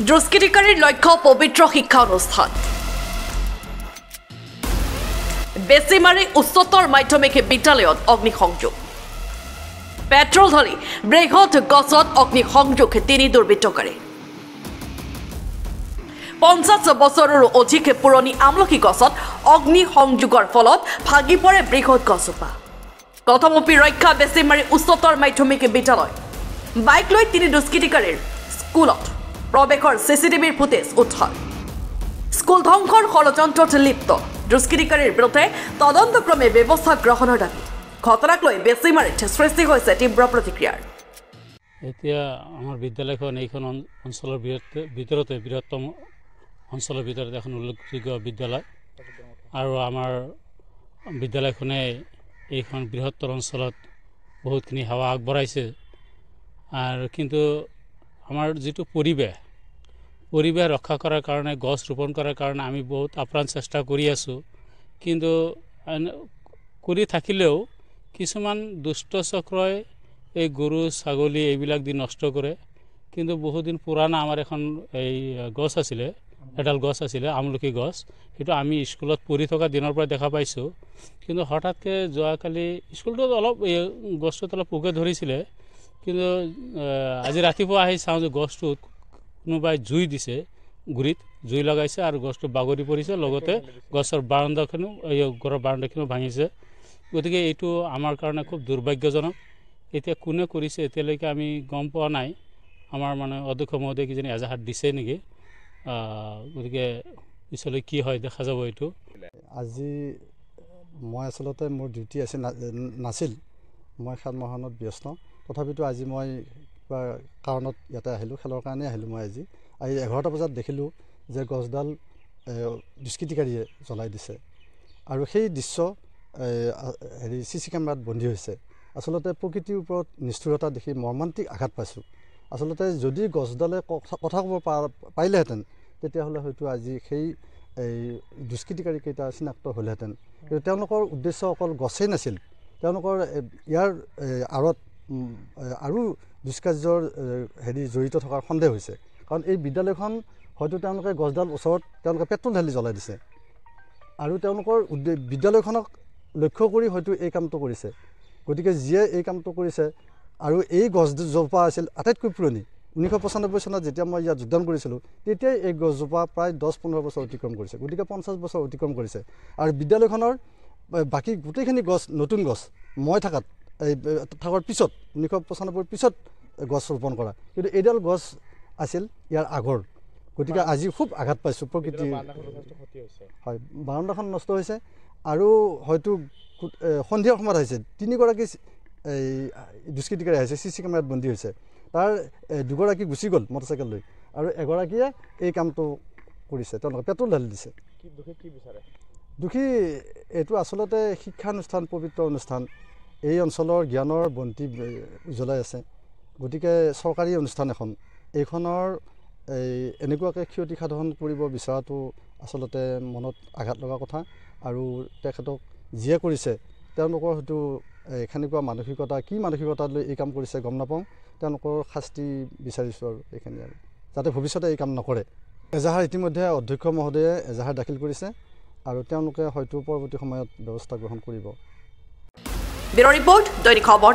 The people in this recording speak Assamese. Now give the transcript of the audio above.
দুষ্কৃতিকাৰীৰ লক্ষ্য পবিত্ৰ শিক্ষা অনুষ্ঠান বেছিমাৰী উচ্চতৰ মাধ্যমিক বিদ্যালয়ত অগ্নিসংযোগ পেট্ৰল ঢালি বৃহৎ গছত অগ্নিসংযোগ 3 দুৰ্বৃত্তকাৰী 50 বছৰৰো অধিক পুৰণি আমলখি গছত অগ্নিসংযোগৰ ফলত ভাগি পৰে বৃহৎ গছজোপা প্ৰথমপি ৰক্ষা বেছিমাৰী উচ্চতৰ মাধ্যমিক বিদ্যালয় বাইক লৈ 3 দুষ্কৃতিকাৰীৰ স্কুলত প্ৰৱেশৰ চিচিটিভিৰ ফুটেজ উদ্ধাৰ স্কুল ধ্বংসৰ ষড়যন্ত্ৰত লিপ্ত দুষ্কৃতিকাৰীৰ বিৰুদ্ধে তদন্তক্ৰমে ব্যৱস্থা গ্ৰহণৰ দাবী ঘটনাক লৈ বেছিমাৰীত সৃষ্টি হৈছে তীব্ৰ প্ৰতিক্ৰিয়াৰ এতিয়া আমাৰ বিদ্যালয়খন এইখন অঞ্চলৰ ভিতৰতে বৃহত্তম অঞ্চলৰ ভিতৰতে এখন উল্লেখযোগ্য বিদ্যালয় আৰু আমাৰ বিদ্যালয়খনে এইখন বৃহত্তৰ অঞ্চলত বহুতখিনি সেৱা আগবঢ়াইছে আৰু কিন্তু আমাৰ যিটো পৰিৱেশ ৰক্ষা কৰাৰ কাৰণে গছ ৰোপণ কৰাৰ কাৰণে আমি বহুত আপ্ৰাণ চেষ্টা কৰি আছোঁ কিন্তু কৰি থাকিলেও কিছুমান দুষ্ট চক্ৰই এই গৰু ছাগলী এইবিলাক দি নষ্ট কৰে কিন্তু বহুদিন পুৰণা আমাৰ এখন এই গছ আছিলে এডাল গছ আছিলে আমলখি গছ সেইটো আমি স্কুলত পঢ়ি থকা দিনৰ পৰা দেখা পাইছোঁ কিন্তু হঠাৎকে যোৱাকালি স্কুলটোত অলপ গছটোত অলপ পোকে ধৰিছিলে কিন্তু আজি ৰাতিপুৱা আহি চাওঁ যে গছটোত কোনোবাই জুই দিছে গুৰিত জুই লগাইছে আৰু গছটো বাগৰি পৰিছে লগতে গছৰ বাৰান্দাখনো ঘৰৰ বাৰান্দাখনো ভাঙিছে গতিকে এইটো আমাৰ কাৰণে খুব দুৰ্ভাগ্যজনক এতিয়া কোনে কৰিছে এতিয়ালৈকে আমি গম পোৱা নাই আমাৰ মানে অধ্যক্ষ মহোদয় কিজনী এজাহাত দিছে নেকি গতিকে পিছলৈ কি হয় দেখা যাব এইটো আজি মই আচলতে মোৰ ডিউটি আছে নাছিল মই খেল মহানত ব্যস্ত তথাপিতো আজি মই কিবা কাৰণত ইয়াতে আহিলোঁ খেলৰ কাৰণে আহিলোঁ মই আজি 11টা বজাত দেখিলোঁ যে গছডাল দুষ্কৃতিকাৰীয়ে জ্বলাই দিছে আৰু সেই দৃশ্য চিচি কেমেৰাত বন্দী হৈছে আচলতে প্ৰকৃতিৰ ওপৰত নিষ্ঠুৰতা দেখি মৰ্মান্তিক আঘাত পাইছোঁ আচলতে যদি গছডালে কথা ক'ব পাৰিলেহেঁতেন তেতিয়াহ'লে হয়তো আজি সেই দুষ্কৃতিকাৰীকেইটা চিনাক্ত হ'লহেঁতেন কিন্তু তেওঁলোকৰ উদ্দেশ্য অকল গছেই নাছিল তেওঁলোকৰ ইয়াৰ আঁৰত আৰু দুষ্কাৰ্যৰ জড়িত থকাৰ সন্দেহ হৈছে কাৰণ এই বিদ্যালয়খন হয়তো তেওঁলোকে গছডাল ওচৰত তেওঁলোকে পেট্ৰল ঢালি জ্বলাই দিছে আৰু তেওঁলোকৰ বিদ্যালয়খনক লক্ষ্য কৰি হয়তো এই কামটো কৰিছে গতিকে যিয়ে এই কামটো কৰিছে আৰু এই গছজোপা আছিল আটাইতকৈ পুৰণি 1995 চনত যেতিয়া মই ইয়াত যোগদান কৰিছিলোঁ তেতিয়াই এই গছজোপা প্ৰায় 10-15 বছৰ অতিক্ৰম কৰিছে গতিকে 50 বছৰ অতিক্ৰম কৰিছে আৰু বিদ্যালয়খনৰ বাকী গোটেইখিনি গছ নতুন গছ মই থকাৰ পিছত 1995 পিছত গছ ৰোপণ কৰা কিন্তু এইডাল গছ আছিল ইয়াৰ আগৰ গতিকে আজি খুব আঘাত পাইছোঁ প্ৰকৃতি হয় বাৰান্দাখন নষ্ট হৈছে আৰু হয়তো সন্ধিয়াৰ সময়ত আহিছে 3 গৰাকী এই দুষ্কৃতিকাৰী আহিছে চিচি কেমেৰাত বন্দী হৈছে তাৰ 2 গৰাকী গুচি গ'ল মটৰচাইকেল লৈ আৰু এগৰাকীয়ে এই কামটো কৰিছে তেওঁলোকে পেট্ৰল ঢালি দিছে কি বিচাৰে দুখী এইটো আচলতে শিক্ষানুষ্ঠান পবিত্ৰ অনুষ্ঠান এই অঞ্চলৰ জ্ঞানৰ বন্তি জ্বলাই আছে গতিকে চৰকাৰী অনুষ্ঠান এইখনৰ এনেকুৱাকৈ ক্ষতি সাধন কৰিব বিচৰাটো আচলতে মনত আঘাত লগা কথা আৰু তেখেতক যিয়ে কৰিছে তেওঁলোকৰ হয়তো এখেনেকুৱা মানসিকতা কি মানসিকতাত লৈ এই কাম কৰিছে গম নাপাওঁ তেওঁলোকৰ শাস্তি বিচাৰিছোঁ আৰু এইখিনি আৰু যাতে ভৱিষ্যতে এই কাম নকৰে এজাহাৰ ইতিমধ্যে অধ্যক্ষ মহোদয়ে এজাহাৰ দাখিল কৰিছে আৰু তেওঁলোকে হয়তো পৰৱৰ্তী সময়ত ব্যৱস্থা গ্ৰহণ কৰিব ব্যুৰ ৰিপৰ্ট দৈনিক খবৰ